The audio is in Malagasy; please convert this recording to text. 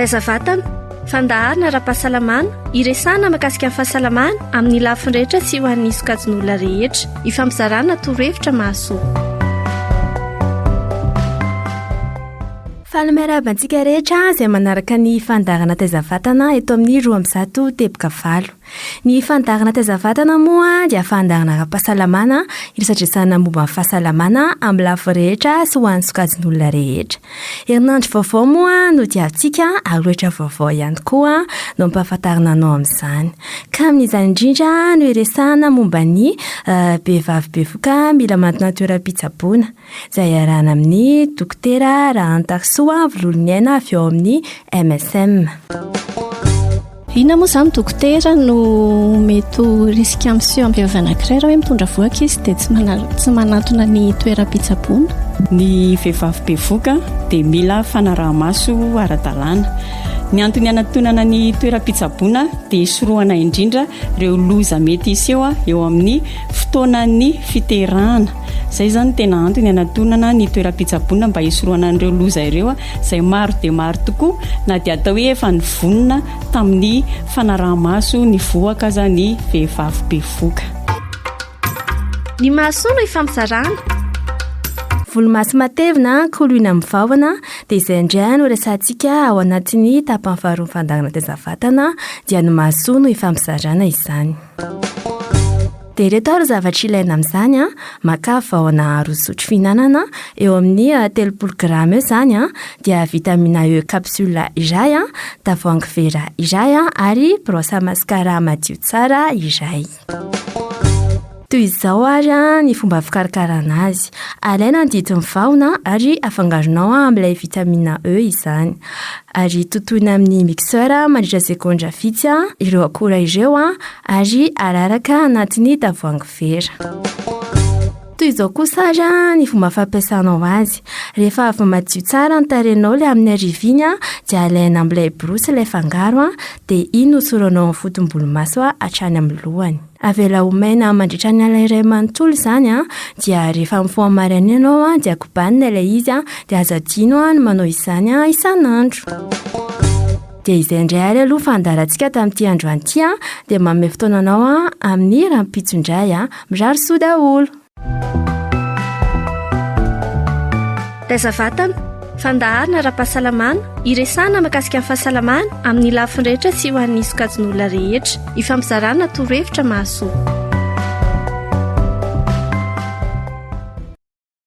Vatana, fandaharana ara-pahasalamana, iresana mahakasika ny fahasalamana amin'ny lafiny rehetra sy ho an'ny sokajin'olona rehetra, ifampizaranana torohevitra mahasoa. Falomerabantsika rehetra izay manaraka ny fandaharana taiza-vatana eto amin'ny 12 Ny fandaharana taiza-vatana moa dia fandaharana ara-pahasalamana iresadresana momba ny fahasalamana amin'ny lafiny rehetra sy ho an'ny sokajin'olona rehetra. Herinandro vaovao moa no diavintsika ary loatra vaovao ihany koa no ampahafantarina anao amin'izany. Ka amin'izany indrindra no iresahana momba ny vehivavy bevoka mila manana toeram-pitsaboana izay iarahana amin'ny dokotera Rahantarsoa Vololoniaina avy ao amin'ny MSM. Ina moa izany dokotera no mety risika miseho amin'ny vehivavy anankiray raha hoe mitondra voaka izy dia tsy manatona ny toeram-pitsaboana? Ny vehivavy bevoka dia mila fanaraha-maso ara-dalàna. Ny antony anatonana ny toeram-pitsaboana dia isorohana indrindra ireo loza mety iseho eo amin'ny fotoanan'ny fiterahana. Izay zany tena antony anatonana ny toeram-pitsaboana mba isorohana ireo loza ireo izay maro dia maro tokoa na dia atao hoe efa nivonona tamin'ny fanaraha-maso ny voaka aza ny vehivavy bevoka. Ny mahasoa no ifampizarana. Volomaso matevina koloina amin'ny vavana dia izay indray no resantsika ao anatin'ny tapany faharoa ny fandaharana taiza-vatana dia ny mahasoa no ifampizarana izany. Dia ireto ary zavatra ilaina amin'izany maka vahona roa sotro fihinanana eo amin'ny 30 grama eo izany dia vitamina E capsule iray, tavoahangy vera iray ary brosse mascara madio tsara iray. Toy izao ary ny fomba fikarakarana azy. Alaina ny didiny vahona ary afangaronao amin'ilay vitamina E izany. Ary totoina amin'ny mixeur mandritra sekondra vitsy ireo akora ireo ary araraka anatin'ny tavoahangy vera. Toy izao kosa ary ny fomba fampiasanao azy. Rehefa avy madio tsara ny tarehinao ilay amin'ny ariviny dia alaina amin'ilay borosy ilay fangaro dia iny hosoranao amin'ny fotom-bolomaso hatrany amin'ny lohany. Avela ho maina mandritra ny ala iray manontolo izany dia rehefa mifoha maraina ianao dia kobanina ilay izy dia azo adino no manao izany isan'andro. Dia izay indray ary aloha fandaharantsika tamin'ity androany ity dia manome fotoananao amin'ny rampitsondray mirary soa daholo. Taiza-vatana, fandaharana ara-pahasalamana, iresahana mahakasika ny fahasalamana amin'ny lafiny rehetra sy ho an'ny sokajin'olona rehetra, ifampizarana torohevitra mahasoa.